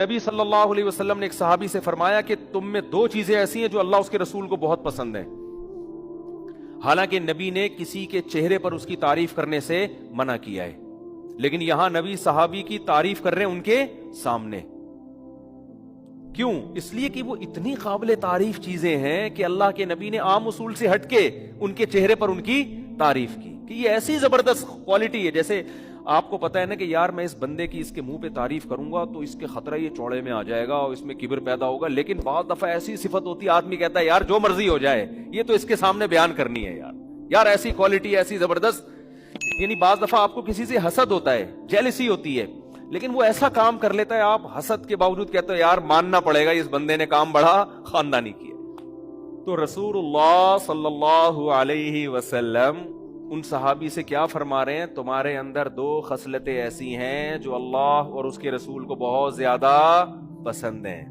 نبی صلی اللہ علیہ وسلم نے ایک صحابی سے فرمایا کہ تم میں دو چیزیں ایسی ہیں جو اللہ اس کے رسول کو بہت پسند ہیں. حالانکہ نبی نے کسی کے چہرے پر اس کی تعریف کرنے سے منع کیا ہے، لیکن یہاں نبی صحابی کی تعریف کر رہے ہیں ان کے سامنے. کیوں؟ اس لیے کہ وہ اتنی قابل تعریف چیزیں ہیں کہ اللہ کے نبی نے عام اصول سے ہٹ کے ان کے چہرے پر ان کی تعریف کی کہ یہ ایسی زبردست کوالٹی ہے. جیسے آپ کو پتا ہے نا کہ یار میں اس بندے کی اس کے منہ پہ تعریف کروں گا تو اس کے خطرہ یہ چوڑے میں آ جائے گا اور اس میں کبر پیدا ہوگا، لیکن بعض دفعہ ایسی صفت ہوتی ہے آدمی کہتا ہے یار جو مرضی ہو جائے یہ تو اس کے سامنے بیان کرنی ہے، یار ایسی کوالٹی ایسی زبردست. یعنی بعض دفعہ آپ کو کسی سے حسد ہوتا ہے، جیلسی ہوتی ہے، لیکن وہ ایسا کام کر لیتا ہے آپ حسد کے باوجود کہتے ہو یار ماننا پڑے گا اس بندے نے کام بڑا خاندانی کیا. تو رسول اللہ صلی اللہ علیہ وسلم ان صحابی سے کیا فرما رہے ہیں؟ تمہارے اندر دو خصلتیں ایسی ہیں جو اللہ اور اس کے رسول کو بہت زیادہ پسند ہیں.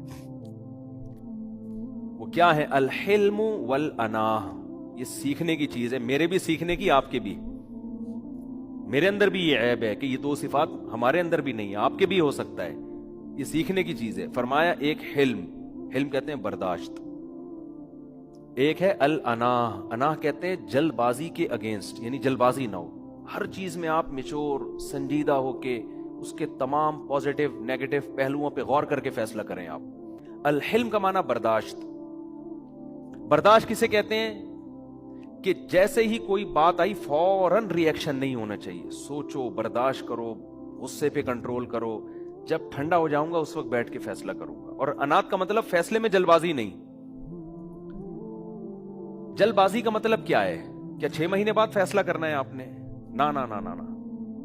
وہ کیا ہے؟ الحلم والاناہ. یہ سیکھنے کی چیز ہے، میرے بھی سیکھنے کی، آپ کے بھی. میرے اندر بھی یہ عیب ہے کہ یہ دو صفات ہمارے اندر بھی نہیں ہے، آپ کے بھی ہو سکتا ہے. یہ سیکھنے کی چیز ہے. فرمایا ایک حلم کہتے ہیں برداشت، ایک ہے الاناہ. اناہ کہتے ہیں جلد بازی کے اگینسٹ، یعنی جلد بازی نہ ہو، ہر چیز میں آپ میچور سنجیدہ ہو کے اس کے تمام پازیٹیو نیگیٹو پہلوؤں پہ غور کر کے فیصلہ کریں آپ. الحلم کا معنی برداشت. برداشت کسے کہتے ہیں؟ کہ جیسے ہی کوئی بات آئی فوراً ری ایکشن نہیں ہونا چاہیے، سوچو، برداشت کرو، غصے پہ کنٹرول کرو، جب ٹھنڈا ہو جاؤں گا اس وقت بیٹھ کے فیصلہ کروں گا. اور انات کا مطلب فیصلے میں جلد بازی نہیں. جلد بازی کا مطلب کیا ہے؟ کیا 6 مہینے بعد فیصلہ کرنا ہے آپ نے؟ نا نا نا نا نا،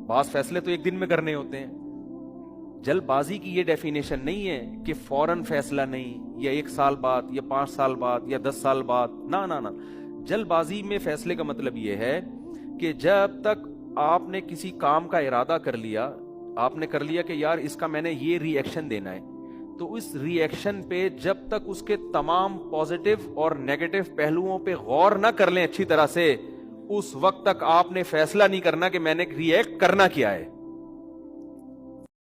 بعض فیصلے تو ایک دن میں کرنے ہوتے ہیں. جلد بازی کی یہ ڈیفینیشن نہیں ہے کہ فوراً فیصلہ نہیں، یا 1 سال بعد یا 5 سال بعد یا 10 سال بعد. نا نا نا، جلد بازی میں فیصلے کا مطلب یہ ہے کہ جب تک آپ نے کسی کام کا ارادہ کر لیا، آپ نے کر لیا کہ یار اس کا میں نے یہ ری ایکشن دینا ہے، تو اس ری ایکشن پہ جب تک اس کے تمام پازیٹیو اور نیگیٹو پہلوؤں پہ غور نہ کر لیں اچھی طرح سے، اس وقت تک آپ نے فیصلہ نہیں کرنا کہ میں نے ری ایکٹ کرنا کیا ہے.